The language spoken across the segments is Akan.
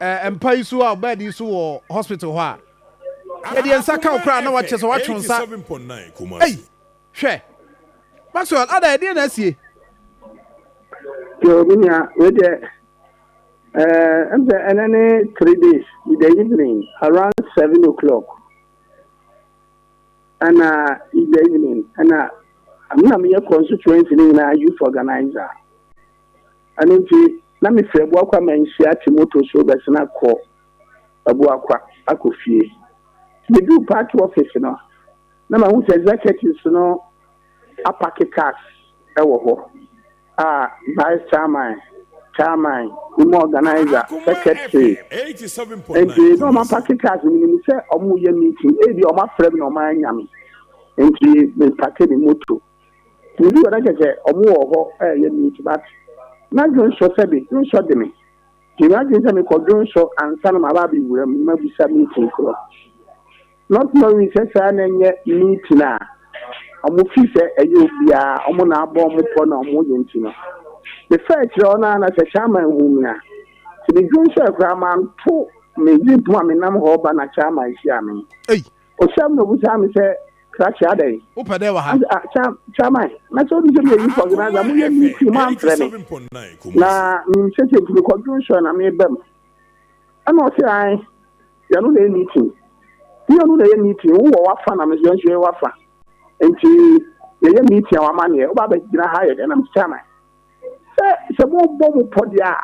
empire so a bed is so hospital ha e dey nsa ka okra na wache so watwe nsa 87.9 Kumasi hey hwe Maxwell ada e dey na sie so minya we dey and then 3 days in the evening around 7 o'clock and in the evening and I'm not a constituency in a youth organizer and if let me say what I'm share Timoto so that's not call a boakwa akofie we do party office no na ma who executives no apake cars vice chairman, organizer, secretary. 87.9. And no man party cars we say omu ye meeting e di oma frame no man nyame enti me party ni moto we do that say omu wo ho ye meeting but na jon so sabi jon so de me ti na jon say me ko jon so ansa na ma bi wura me ma bisa meeting ko not knowing say say na nye meeting na omu fi say eyo bia omu na abo omu po na omu ye ntino the first rona na say chairman humia ti the jon so graman to me yi to am nam ho ba na chairman sia me hey o sam no busa me say crash adai o pede wa ha chairman na so di me yi for organizer mu ye meeting man frame 87.9 na mi se ti ko jon so na me bem ana o say ai ya no na meeting you no na meeting wo wa fa na me jon so wa fa enti ye meeting wa ma ne o ba be gina ha ye na me chairman se mo bo podia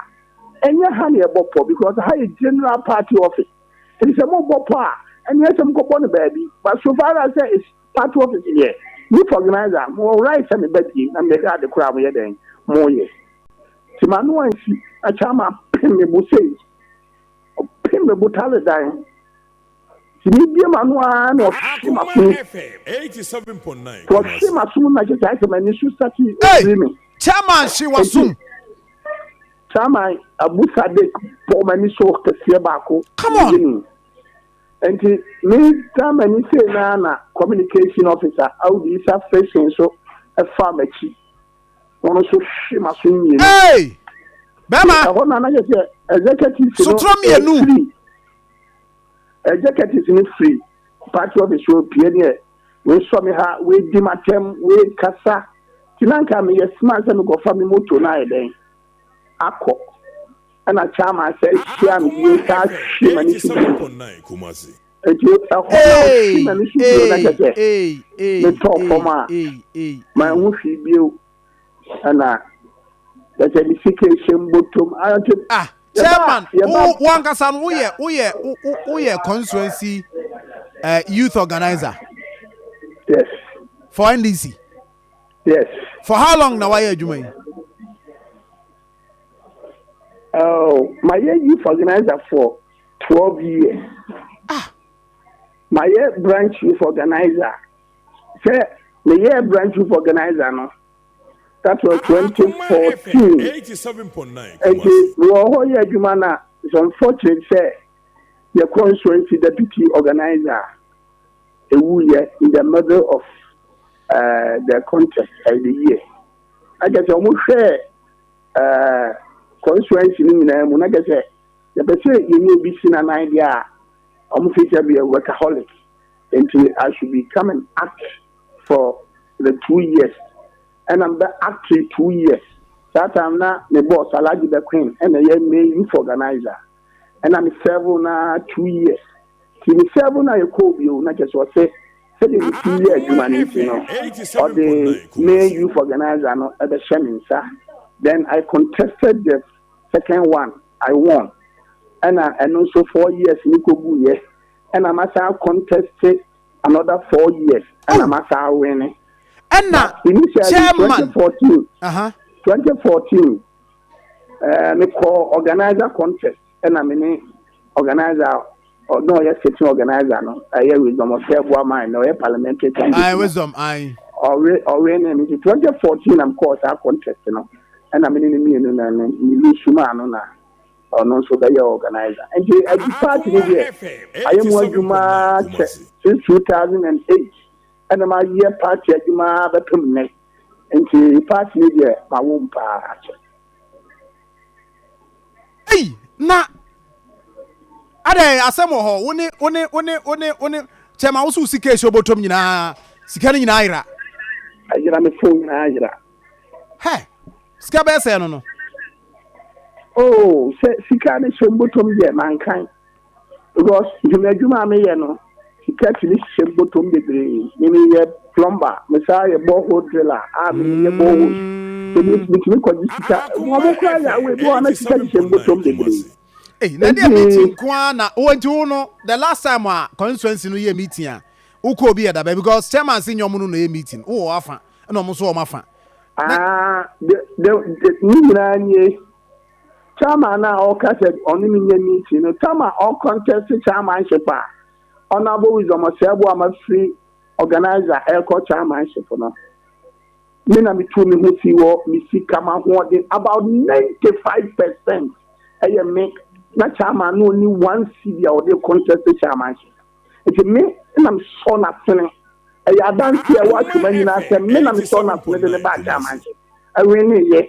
enye ha ne bo po because ha is general party office it is mo bo po and yes am go bo ne baby but so far as say it's party office here you organizer mo right say me beti na me ga de kura mo ye den mo ye ti ma no ansi a chama me bo say pin me bo tale dan ti ni bi ma no a no ma fu 87.9 ko ti ma su na je sai me ni su stati me chairman she was soon Sama abusa de po mani so kese baako. Come on. And me many say na communication officer how the isa facing so a pharmacy. Ono so shima so nyi. Hey! Bema. I want na just executive so throw me a new. Executive is free. Party office will pay there. We saw me ha we di matem we kasa. Tinanka me yes man say me go fa me moto na den. Akko and a chairman says sham you can she many 87.9 Kumasi the top former my wufi bill and that's a dedication bottom chairman one kasan we ye constituency youth organizer yes for NDC yes for how long now why you Oh, my youth organizer for 12 years. My branch youth organizer. Say, my branch youth organizer, no. That was 2014. 87.9. It's unfortunate, say, the constituency deputy organizer, in the middle of the contest of the year. I guess almost share. Constituency ni na mu na gese ya be say you need be seen an idea am feature be a workaholic until I should be coming act for the 2 years and I'm the act 2 years that time na me boss Alaji the Queen and the main organizer and I'm serving na 2 years till serving na you call you na just what say the 2 years humanity no or the main youth organizer no at the shamin sir. Then I contested the second one. I won. And also 4 years, Nikobu, yes. And I must have contested another 4 years. And I must have winning. And now, initially, 2014. 2014, we call organizer contest. And I mean, organizer, or no, yes, sitting organizer, no. I hear wisdom of fair mind, no, parliamentary candidate. I wisdom, I. Or when in 2014, I'm called our contest, you know. And I'm in the Shumano or non so the organizer. And the party here, I am one since 2008. And my year party at Juma Batumne. And the party here, my womb. Hey, na ade asem ho woni chema wo su sika esi obotom nyina sika ni nyina ayira ayira me phone na ayira he sika be se no oh sika ni shembotom je mankan because juma me ye no sika ti ni shembotom bebre ni ye plumber me sa ye borehole driller me ye borehole me ko sika mo mo kwa ya we bo na sika ti shembotom bebre na dia meeting kwa na wonti no the last time a constituency no ye meeting a uko obi eda because chairman say nyom no ye meeting wo afa na omo so o mafa ni nye chairman na o ka said oni mi nye meeting no chairman o contest chairmanship a honorable wisdom osebo am free organizer elco chairmanship no me na me tu me ho si wo me si kama ho about 95% eye me na chairman no only one city or the contest chairmanship. It's me and I'm so not feeling. I don't see a watch when you say me and I'm so not feeling the bad chairmanship. I really yes.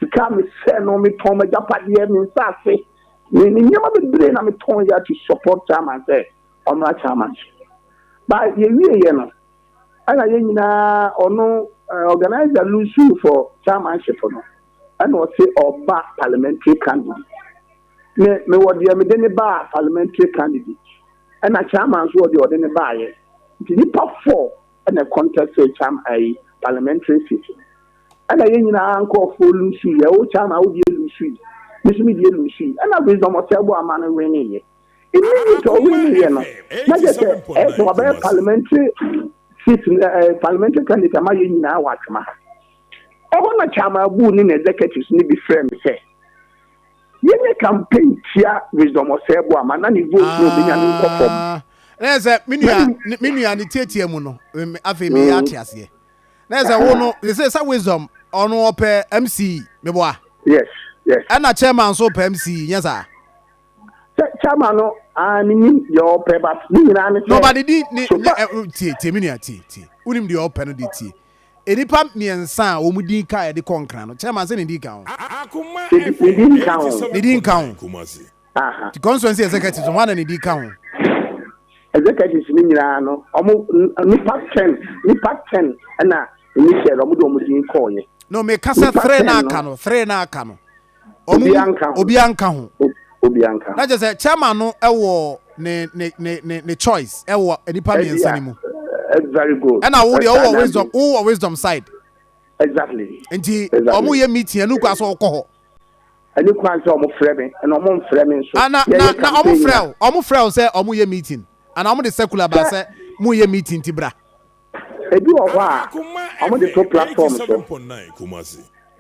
To come say no me to my Japan in Sassy. Me never be brain I'm telling you to support chairman say on my chairmanship. But you know. And I or no organize a loose for chairmanship or no. And was say or back parliamentary candidate. Me what the me deni ba parliamentary candidate and a chairman so the ordinary ba ye the top 4 and a contest a parliamentary seat and I nyina anko for lucy ye o chairman o die lucy me so me die lucy and I wisdom of table amana winning ye it to winning ye no na just so about parliamentary seat parliamentary candidate ma ye nyina wa twema e ho na chairman bu ni executives ni be friend say Yene campaign tia wisdom osebo amana ni vote no be nyane nkofom. Na ze minua ni tietie mu no afi me ya tiase. Na ze wo no say wisdom ono ope MC meboa. Yes. Ana chairman so ope MC nyesa. Chairman no ani your ope but ni na ni. Nobody di tie minua tie. Unim di ope no di tie. Enipa miensa omudi ka e de konkran no chairman say ni di kan Akoma ni di kan the constituency executive so one ni di kan executive ni nyina no omo nipa 10 na ni share omo do omudi ko ye no me kasa 3 na aka no obi anka ho na je say chairman no e wo ne choice e wo enipa miensa ni mu. Very good. And I would wisdom side. Exactly. And omu ye meeting anu kwa so ko. Anu kwa so omu frame and omu frame so. Na omu frame say omu ye meeting. And omu the secular ba say mu ye meeting tibra. Ebi wo wa omu the top platform so.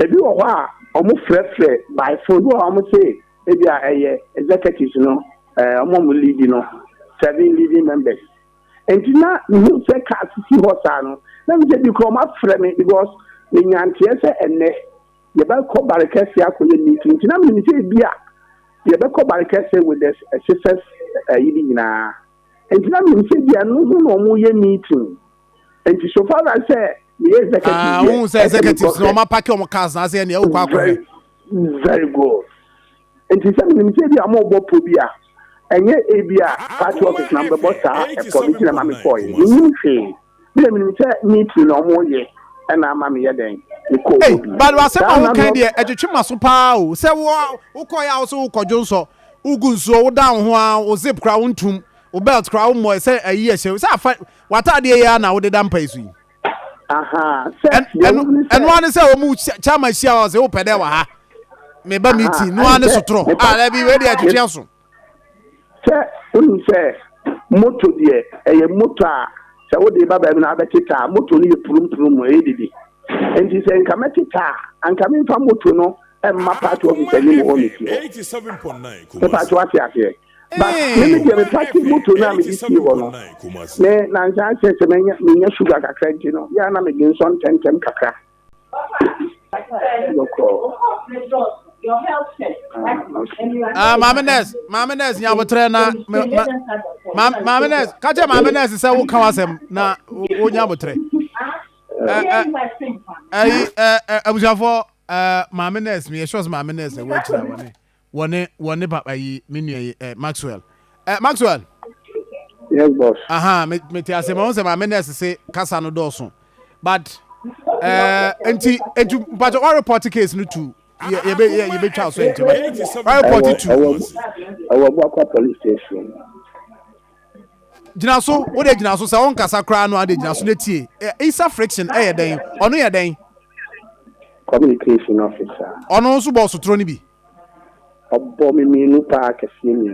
Ebi wo wa omu frame by phone wo omu say ebi a executives no omu lead no 7 leading members. And now you say see what let me say because my friend because the Yantiesa and the Belco Barricasia could meeting. Now me say beer. The Belco Barricasia with this assistance eating now. And now me say beer no more meeting. And so far I say the executives no ma pack on cars na say na very good. And to say me say beer more pobia. Enye ebia party office number bossa e police na mami boy ni nfe bi me say meeting no mo ye na mami ye den hey but wa say ma kan de etwetwe so pa o say wo ko ya so ko jonso ugu nso wo down ho a wo zip kra wontum wo belt kra wo mo say ayi e say wata de ya na wo de dampa isu aha and one say wo mu chama shia o say wo pede wa ha me ba meeting no ane so tro la bi we de atwetwe so say moto de e moto a say wo de baba bi na abetita moto ni prum e didi enti say nka metita anka me fa moto no e ma part of the ni mo mi 87.9 part what ya here but me de practice moto na me di ho no me na nja say me nya sugar kakra enti no ya na me gin son 10 kakra your health check. Mamenes, nyabotre na Mamenes, kaje Mamenes say wo kan wasem na wo nyabotre. Abujafo Mamenes, me sure Mamenes we chira wone papa yi menu Maxwell. Maxwell. Yes, boss. Me te ase ma my nurse say kasa no doso. But enti but our report case no too. You be try so enti. I report to. I will police station. Jina so, wo de jina so say on kasa kra no ade jina so na tie. Isa friction den. Ono ye den. Communication officer. Ono so boss tro ni bi. Obo mi nu pa kese mi.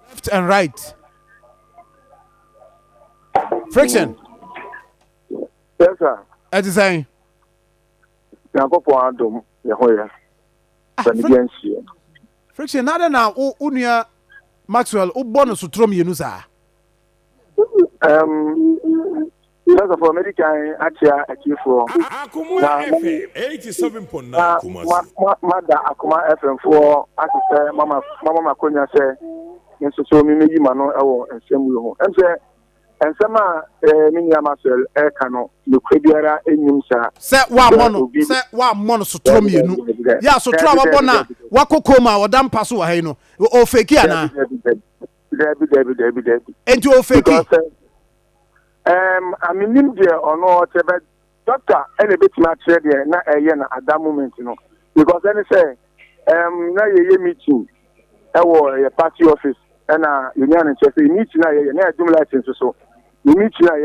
Left and right. Friction. Yes, sir. It is saying. Yankopon adom ye hoya. Friction nada na unua Maxwell o bonus trom yenu sa. Because of American Achia Akifo. Akoma FM 87.9 Kumasi. Mada Akoma FM for Akisa Mama Makonya say nso mi meyi ma no ewo ensem wo. Emse ensema minya Maxwell e ka no biara enyim sa. Se wa mono so trom yenu. Ya so tro aba bona wakokoma odam paso wa hai no. O fake ana. Debi. Enti o fake. I mean, or no, doctor, any bit much here na at that moment, because then say, now you meeting, a party office, and union and say, meet now, you do license so, you meet now,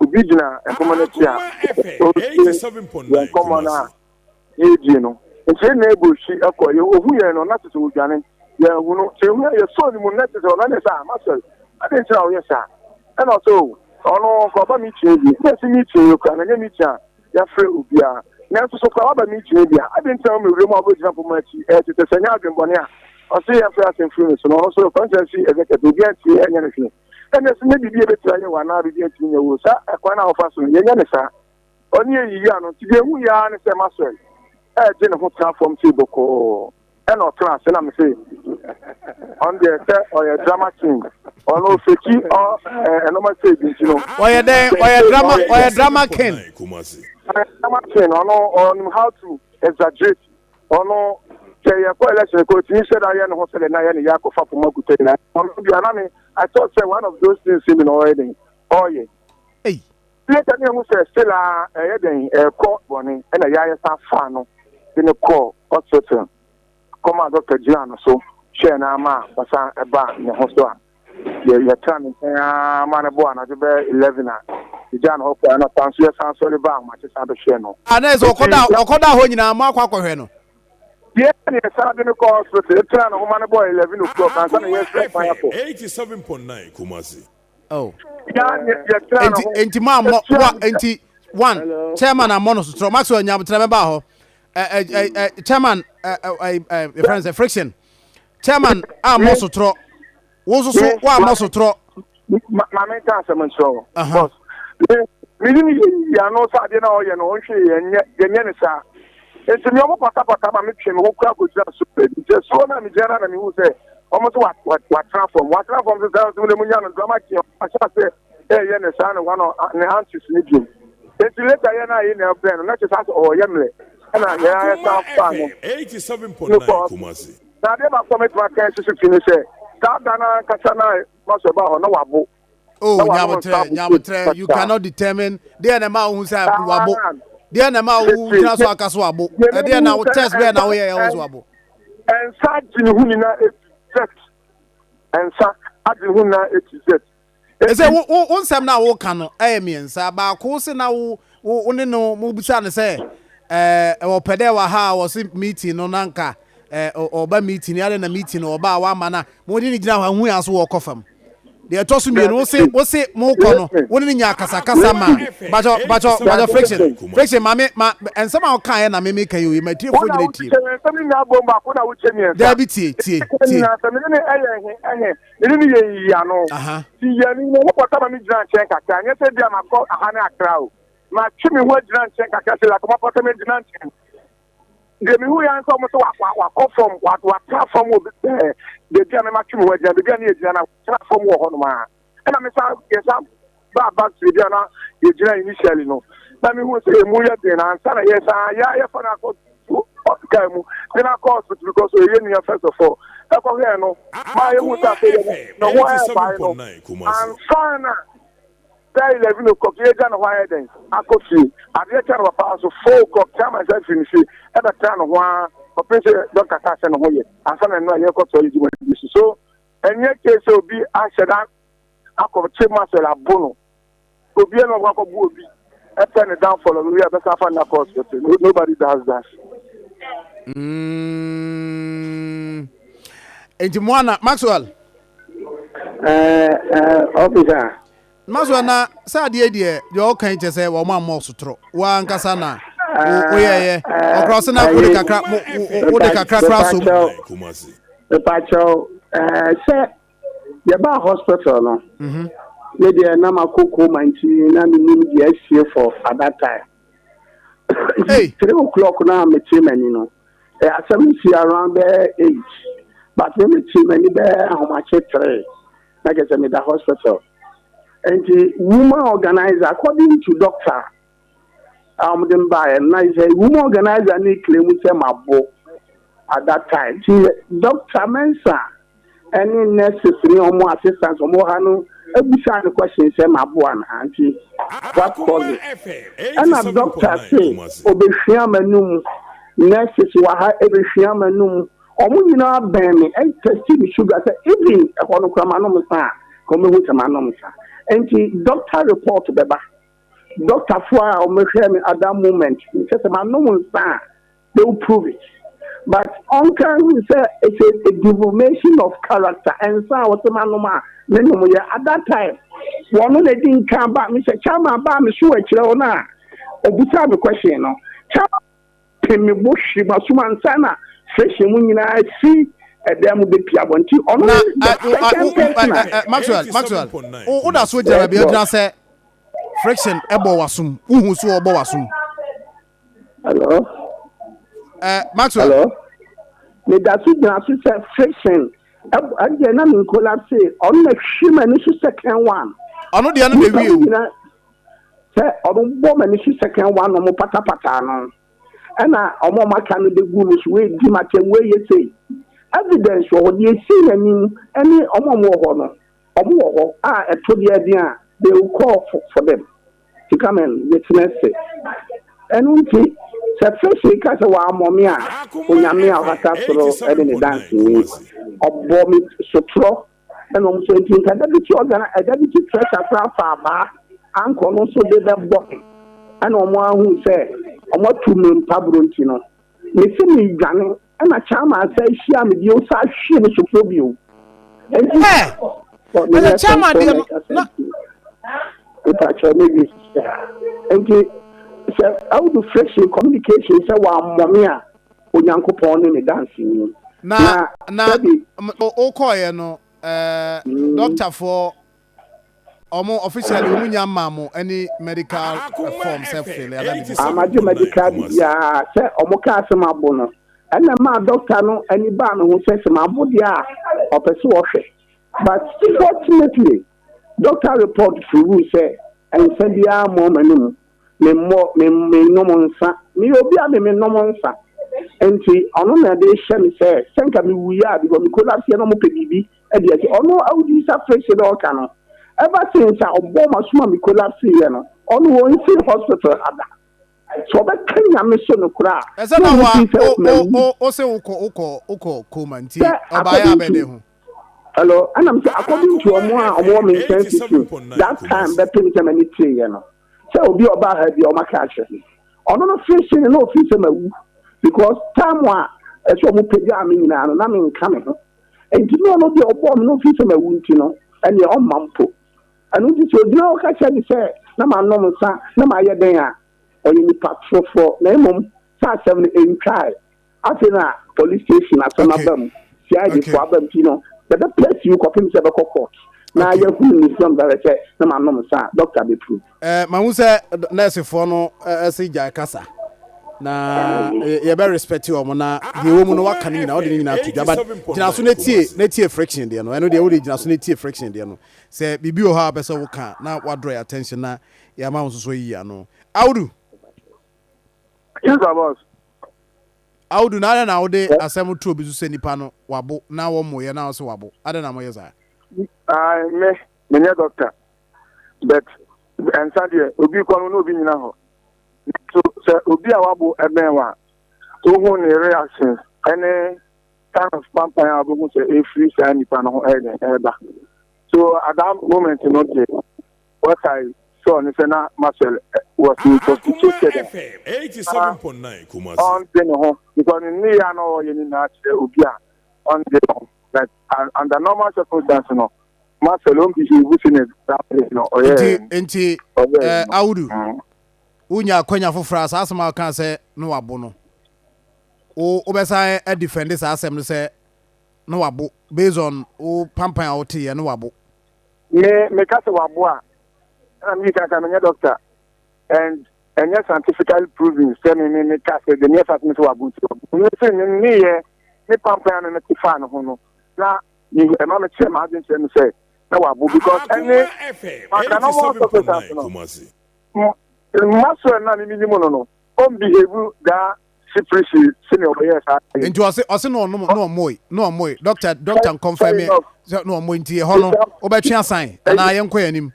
Ubijina, and community, 87.9 common, and say, neighbor, she, who you know, not to Johnny, yeah, who know, say, your son, you not to muscle. I didn't tell you, sir, and also. Ono ko ba meeting bi na si meeting yo kwa na nya meeting ya frɛ obia na so so kwa ba meeting bi a den tell me we mo abodi na pomachi te senya adwenbone a o se ya frɛ asemfiri so no so Constituency executive bi anti enya ne hwe na se ne bibi e betira ye wa na bi anti nya wo sa akwa na ofa so ye nya ne sa oni yi ya no ti de hu ya ne se Maxwell je ne ho transform ti boko and or class and I'm saying on the or a drama king or no fake or a normal stage, you know. Or a drama king. Drama king on how to exaggerate or no. Say a election coach, you said I am hostel and I am Yako Fapumakutena. I thought say one of those things in already. Oh, yeah. Hey. Later, you say still a court bonnie and a Yaya Fano in a call or certain. Coma Dr. Giano, so share na ma basa eba ne hosto a ye tran manabo na be 11 a Giano hope na tanso ye san so le ba ma che sa be share no ana so okoda ho nyina ma akwa no ye ne sa de no call so te tran no manabo 11 o'clock and so ye straight fire for 87.9 Kumasi. Oh ye tran no enti ma mo enti one chairman amono so Maxwell nyam tra me ba ho chairman friends friction chairman amosotro wo so wa amosotro ma me ka se mo so boss mi ni ya no sa de na o ye no o hwe ye nye ne sa enti mi o pata ma me twe me wo kura ko jira so pe je so na mi jara na mi hu se o mo so wa transform so da so le mu nya no drama ki a sha se ye ne sa no wa no ne hands ni dum enti later ye na ye na brain na che sa o ye mle na ya ya 87.9 Kumasi. Na de ba comment ma kan so fini say that dana kacha na ma so ba ho na wabo. Oh, nyamotre you cannot determine there na ma hu say wabo. There na ma hu kina so akaso wabo. There na test be na wo ye so wabo. En sa jini hu ni na exact. En sa adini hu na exact. Ese wo nsem na wo kan no miensa ba ko se na wo ne no mo bisa ne say opede wa ha was meeting no nanka oba meeting ya na meeting oba wa mana mo di ni gina wa hu aso wo kofam de etosu mi no wo se mo ko no wo ni nya kasa ma bajo friction ma ensema o kan na me ka yo ma tie fo gina tie ensema nya bomba ko na wo chemi da bi tie na ensema ni ehe ni ye ya no ti ya ni mo ko ta ma mi gina chen kaka nya se dia ma ko aha na akra o ma chimi ho gina chen kaka se la ko ma pota me gina chen de mi hu ya nso mo so wa confirm wa platform o de dia me ma chimi ho gina de dia ni gina na platform wo ho no ma e na me sa yesa ba se dia na ye gina initially no na mi hu se mu ya de na nsa na yesa ya fa na ko kai mu then I call because we first of all ɛkɔ hɛ no maa yɛ hu sa fɛ no ho ayɛ bae no ansana sɛ 11 o'clock yɛgya ne ho ayɛ den akɔ fie adeɛ kyɛ no papa so 4 o'clock kyɛ ma sɛ firi ne fie ɛbɛtena ne ho a ɔpɛ sɛ dɔkta ka sɛ ne ho yɛ ansa na ɛno a yɛkɔtɔ yi gyima bi so ɛnyɛ kee sɛ obi ahyɛ da akɔkye masɛl abo no obi ɛna ɔkɔkɔbu obi ɛpɛ ne down follow no a bɛsa fa na course nobody does that. Enti mwana Maxwell officer Maxwell na sa de de o kan che se wo ma mo sotro wa nkasa na wo ye okross na wo de kakra kraso the pacho say the ba hospital no we dey na makoko manchi na me nim dey asie for at that time hey 3 o'clock na me chimani no asem si around 8 but when me chimani be how much 3 like I said me the hospital and the woman organizer according to doctor them by and I say woman organizer need claim say mabo at that time Dr. Mensa any necessary or more assistance or more hanu ebisa the question say mabo and auntie what cause it and a doctor say obehia manum nurses wa ha ebehia manum omo nyina ben me and test the sugar say even e kono krama no msa komo hu tama no msa and the doctor report beba doctor for o me hwe me at that moment say tama no msa they will prove it. But uncle say it's a deformation of character and so what man no ma at that time one of the didn't come back me say chama ba me so akire na obusa me question no chama me boshi ba so man sana fresh mu nyina si edem be pia bonti ono Maxwell o da so jara be odina say friction ebo wasum uhu so obo wasum. Hello Maxwell. Hello. Me that you say friction. Again, I'm in collapse. On the human is second one. I know the other way. Say, on woman is second one. No pata pata no. And I, my can the goodness way. Dimate way you say evidence or you see any more honor. A to the idea they will call for them to come and witness it. And we see. Successfully, because of our mommy, when I'm here, I have to and in dancing of bomb so true and also think that the identity treasure farmer, uncle also did that booking. And on one who said, I'm not 2 million Pabrontino. Listen, me, Johnny, and a charm, I say, she am you, such she is to prove you. And the charm, I did so how do fresh communication say wa mommy a onyankopon ne dancing na o call no doctor for omo officially omunya mamo any medical form self fill amaje medical ya say omo ka asem abo no and ma doctor no any ba no ho say asem abo dia opese wo hwe but fortunately doctor report through say and send dia mom anum me no monsa me obi a me no monsa enti ono na de hye me say senka me wuya because me collapse no mo pebibi e de ati ono audi sa fresh do ka no ever since a obo masuma me collapse ye no ono wo in hospital ada so be kanya me so no kura ese na wa o se uko coma nti obaya be de ho. Hello, and I'm according to omo me sensitive that time be pin them any tree ye no so obi oba ha bi o maka ahwe ono no fishing no office mawu because time wa so mo pedi am nyina no na me nka me ho enti no bi obo no office mawu nti no ene o mampo anu ti so di o ka che ni se na ma no nsa na ma ye den a oyi ni patrol na emom sa 7 in try afina police station atona bam si ai di for abam ti no the place you copy se be court na ya hu ni from that say na ma no sa doctor be prove ma hu say nurse for no say jai kasa na ye be respect you mo na de wo mu no waka ni na o de ni na to but jina so na tie friction de no eno de wo de jina so na tie friction de no say bibi o ha be say wo ka na wa draw attention na ya ma so yi ano awdu yes boss Audu na wode asem to bi so nipa no wabo na wo moye na so wabo ade na moye za me doctor but and Sunday obi kono no obi nyina ho so obi a wabo eben wa to hu ne reactions any kind of campaign abu say e free say nipa no eba so at that moment not what I saw on the Marcel was constituted 87.9 Kumasi. On the because in the ano in that Ubia on the that under normal circumstances no Marcel won't be within it no enti Audu unya kwanya fofra asama kan say no wabo no o obesa e defend this asem no say no wabo based on o pampan out here no wabo me kase wabo a me can doctor and yes scientifically proven say me kase the near fat me wabo me say me pampan na tifan ho no na ni e ma me che ma den say na wabo because any under normal circumstances no maso na ni minimum no on behave that secrecy senior yes into ose no moy doctor confirm me no moy ntie ho no obetwe asan na yenko yanim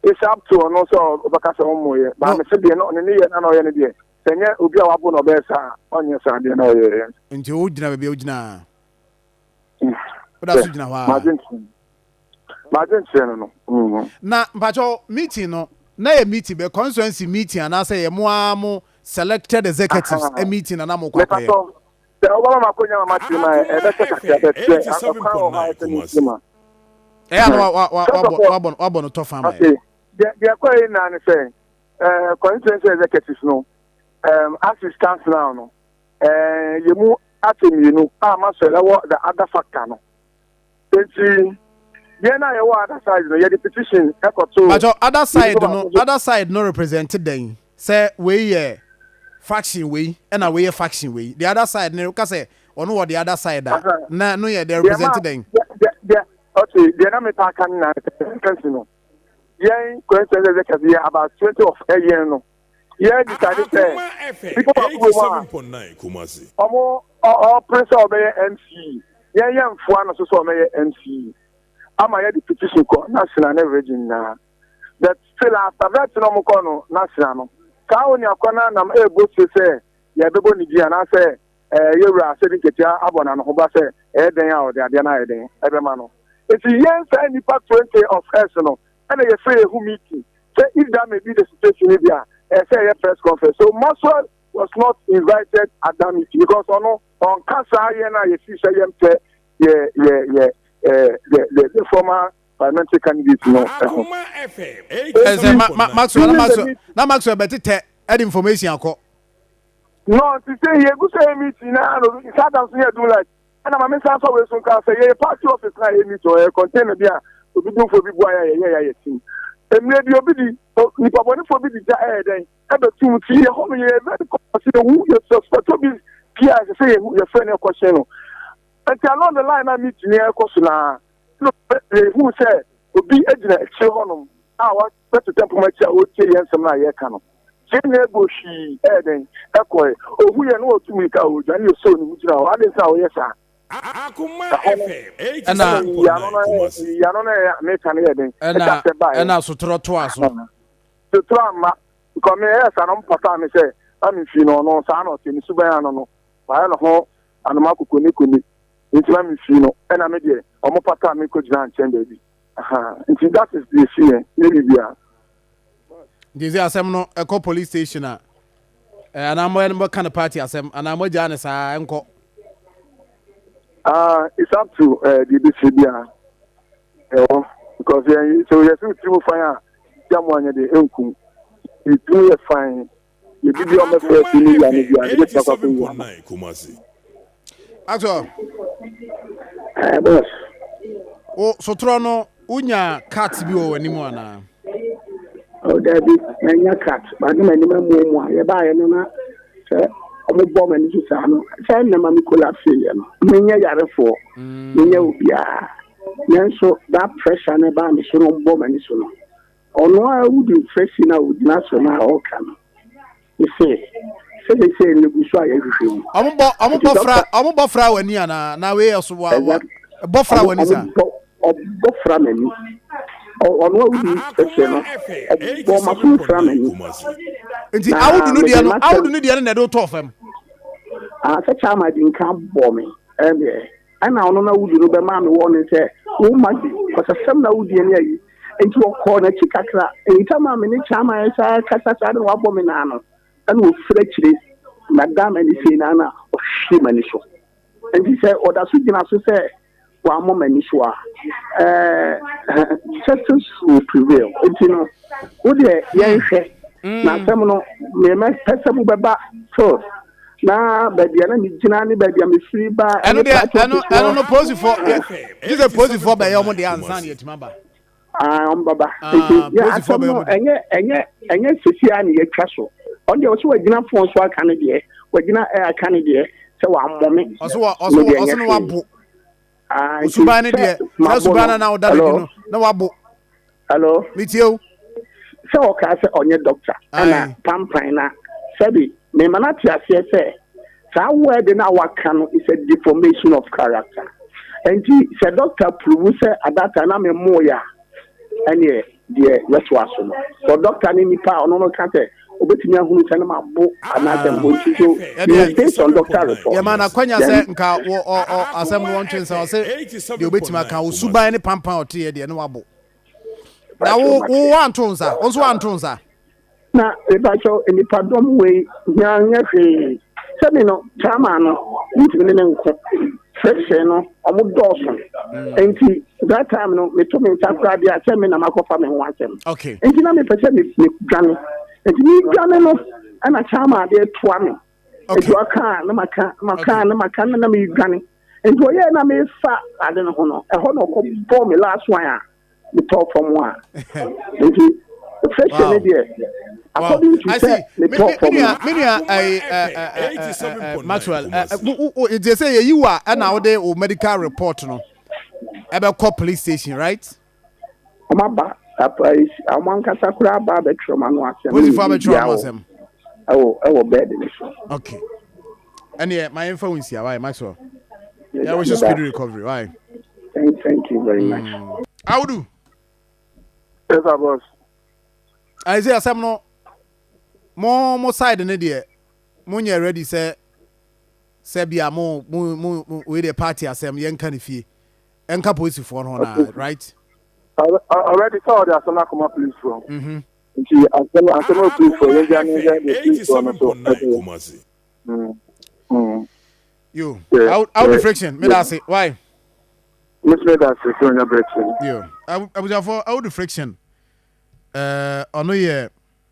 it's up to no so obakasa moy ba me se de no ne ye na no ye ne de senye obi a wabo no be sa onye sa de na ye ntie o gina be ogina oda so gina wa margin no na mpacho meeting no na ye meeting be constituency meeting and say ye mo selected executives a meeting and amokwa kwa the obama makonya matima e be sekata wabon no tofa mai they are na ne say constituency executives no assistants now no yemu atemienu ama so the other factor no na ye other side no ye the petition ekoto but other side no represented then say we faction we and we faction we the other side ne ka say ono what the other side na no ye they represented then okay the na me ta kan na no yen Constituency executive about 20 of a year no yeah decided say people 87.9 Kumasi omo president of MC yen mfua no so me MC ama ye the petition ko national region na that still after that no mo ko no national no ka oni akona na ebo say ye bebo ni dia na say yewura say diketia abona no ho ba say den a ode ade na den ebe ma no if yen say nipa 20 of us no and ye free who meeting say if that may be the situation here say a press conference so Maxwell was not invited at that meeting because on kasa ye na ye see say the former parliamentary candidate no Akoma FM Maxwell betete add information akọ no to say ye go say meeting na no sad am say do like and am me say so we so can say ye party office na ye meet or contain bia obi do for bi bua ye team emre bi obi di ni papa ni for bi di den e be tum ti ye ho ye very consider who you suspect obi pia say your friend e question no and along the line na meeting e question na no who say obi ejina echi honum what better temperament o tie yensem na ye ka no chenye go shi eden ekoy ohu ye no otumi ka o jani so ni mujira o ade sa o yesa Akoma FM 87.9 ya no na me kan ye den ena sotro to aso sotro ama ko me yesa no pata me say am fi no no sa na o temi suban no ba no ho anoma kokoni koni nti am fi no ena me de omo pata me ko jira nchen bi nti that is the issue ni bia Dizi asem no eko police station a anamo en kind of party asem anamo ja ne sa enko it's up to the DCBA because so you see too fire jamwanya de enku it do fine you give you almost 30 million you get talk about 87.9 Kumasi Aso boss o sotro no unya cat bi o wani mu ana oh David nya cat ba ni mani mu a ye ba ye no na se omo bo mani su sa no se na ma mi collapse ye no menya yarefo menya obia nenso that pressure na ba mi so no bo mani so no ono a wudi fresh na wudi na so na o kan You say you go so you. Omo bofra wani ana na we so wa bofra wani sa. Bofra mani. Ono udi section no. Bo ma so fra mani. Nti awudu no dia na do to fam. Say chama din kan bo me. Ana ono na wudu no be ma me won say wo ma di ko sem na wudi ani ayi. Nti wo ko na chikakra. Nti ma me ni chama ya sa kasa sa de wa bo me na no. And we fracture Madame and the Sinana of Shimaniso. And he said, or that's what you say, one moment, justice will prevail. And you know, would you say, now, some may make person back first. Now, but the enemy, Jinani, but the free bar. I don't oppose you for this oppose you for by your money answer yet, Mamba. Baba. Yeah, and yet, Sician, your castle. On the also a dinner for so Canada, where dinner air Canada, so one moment. Also, one book. Subana, dear, Subana now, that no abo. Hello, meet you. So, Casa on your doctor, and Pampina, Sabi, Memanatia say, somewhere the now what can is a deformation of character. And he said, Doctor Prusa at that time, I'm a moya. And yeah, dear, let's watch him. So, Doctor Ninipa, no can't. Obetinya hunu tane ma bo anase mbochiso based on doctor report. Ya mana kwanya se nka asem won twensa se de obetima kan usuban ne pampan ote de ne wabo. Na wo antonza, onso antonza. Na ebacho enipa dom we nya hwe. Se me no chama no ntimi ne nko. Fresh no omo dawson. Enti that time no me to me takra dia se me na makofa me ho asem. Okay. Enti na me pese me dwane. Enti ni dwane no ana chama de toa me. Enti aka na maka na me dwane. Enti oye na me fa ade no ho no. E ho no ko bo me last one a me talk from one. Enti fresh ne there. According to say me talk from Maxwell, they say you are and now they medical report no. Ebe call police station, right? Omaba price amwan kasa kura ba betro manu asem. What's for betro asem? I bed in so. Okay. And yeah, my influence here, why Maxwell? Yeah, we should speed recovery, why? Thank you very much. How do? Yes, boss. I say asem no more side in there. Munya ready say bia mo we the party asem yen kan fie. Enka police for no na, right? I already saw the Akoma police from. Mhm. Nti Akoma police for you. Out the friction. Me that say why? Miss me that say so your breaking. You. I was for out the friction. Ono ye